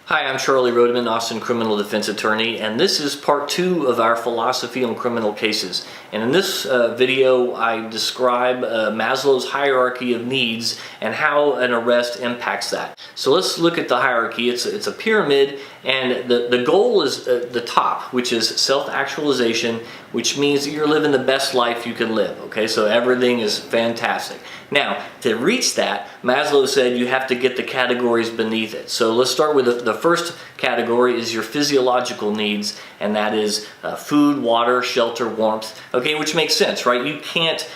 Hi, I'm Charlie Roadman, Austin criminal defense attorney, and this is part 2 of our philosophy on criminal cases. And in this video, I describe Maslow's hierarchy of needs and how an arrest impacts that. So let's look at the hierarchy. It's a pyramid, and the goal is the top, which is self-actualization, which means that you're living the best life you can live. Okay, so everything is fantastic. Now, to reach that, Maslow said you have to get the categories beneath it. So let's start with the first category is your physiological needs, and that is food, water, shelter, warmth. Okay, which makes sense, right? You can't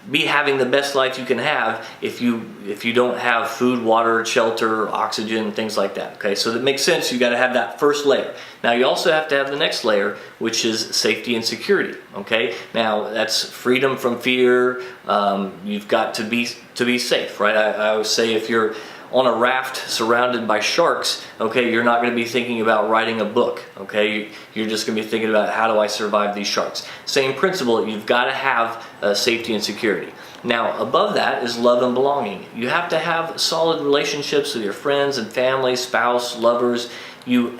be having the best life you can have if you don't have food, water, shelter, oxygen, things like that. Okay, so that makes sense. You got to have that first layer. Now you also have to have the next layer, which is safety and security. Okay, now that's freedom from fear. You've got to be safe, right? I always say if you're on a raft surrounded by sharks, okay, you're not going to be thinking about writing a book, okay? You're just going to be thinking about how do I survive these sharks. Same principle, you've got to have safety and security. Now, above that is love and belonging. You have to have solid relationships with your friends and family, spouse, lovers. You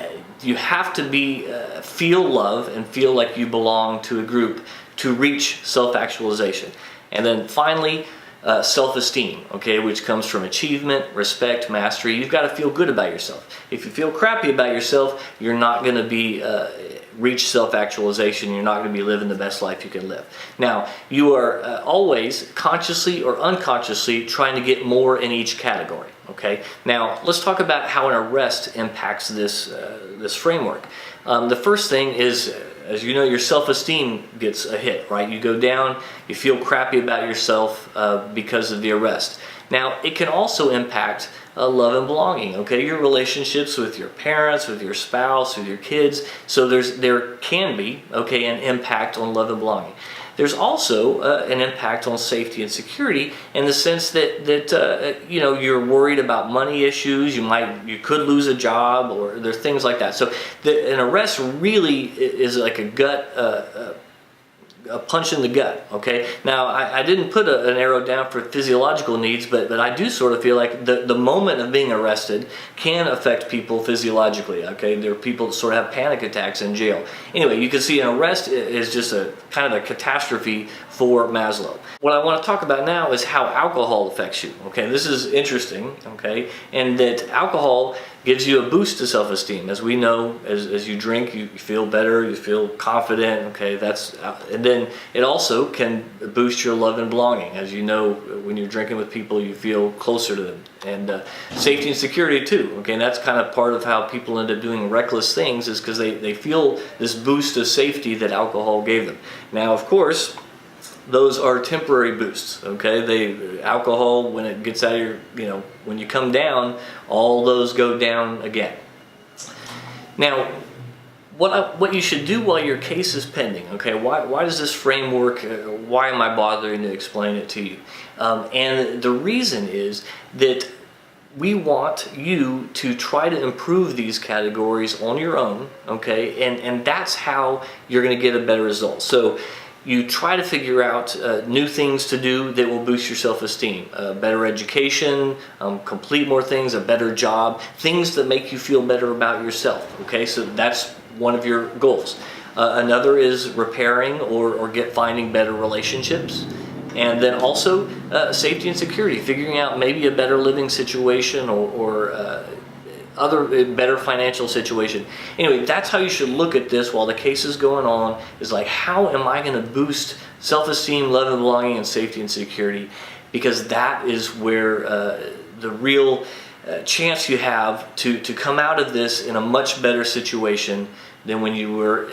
have to feel love and feel like you belong to a group to reach self-actualization. And then finally, self-esteem, okay, which comes from achievement, respect, mastery. You've got to feel good about yourself. If you feel crappy about yourself, you're not going to be reach self-actualization. You're not going to be living the best life you can live. Now, you are always consciously or unconsciously trying to get more in each category. Okay. Now, let's talk about how an arrest impacts this framework. The first thing is, as you know, your self-esteem gets a hit, right? You go down, you feel crappy about yourself because of the arrest. Now, it can also impact love and belonging, okay? Your relationships with your parents, with your spouse, with your kids. So there can be, okay, an impact on love and belonging. There's also an impact on safety and security in the sense that you know, you're worried about money issues. You could lose a job, or there's things like that. So an arrest really is like a punch in the gut. Okay. Now I didn't put an arrow down for physiological needs, but I do sort of feel like the moment of being arrested can affect people physiologically. Okay. There are people that sort of have panic attacks in jail. Anyway, you can see an arrest is just a kind of a catastrophe for Maslow. What I want to talk about now is how alcohol affects you. Okay, this is interesting. Okay, and that alcohol gives you a boost to self-esteem. As we know, as you drink, you feel better, you feel confident. Okay, and then it also can boost your love and belonging. As you know, when you're drinking with people, you feel closer to them. And safety and security too. Okay, and that's kind of part of how people end up doing reckless things, is because they feel this boost of safety that alcohol gave them. Now, of course, those are temporary boosts, okay? Alcohol, when it gets out of your, when you come down, all those go down again. Now, what you should do while your case is pending, okay? Why does this framework, why am I bothering to explain it to you? And the reason is that we want you to try to improve these categories on your own, okay? And that's how you're going to get a better result. So you try to figure out new things to do that will boost your self-esteem. Better education, complete more things, a better job, things that make you feel better about yourself. Okay, so that's one of your goals. Another is repairing or finding better relationships. And then also safety and security, figuring out maybe a better living situation or other better financial situation. Anyway, that's how you should look at this while the case is going on, is like, how am I going to boost self-esteem, love and belonging, and safety and security? Because that is where the real chance you have to come out of this in a much better situation than when you were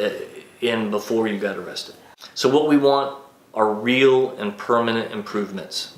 in before you got arrested. So what we want are real and permanent improvements.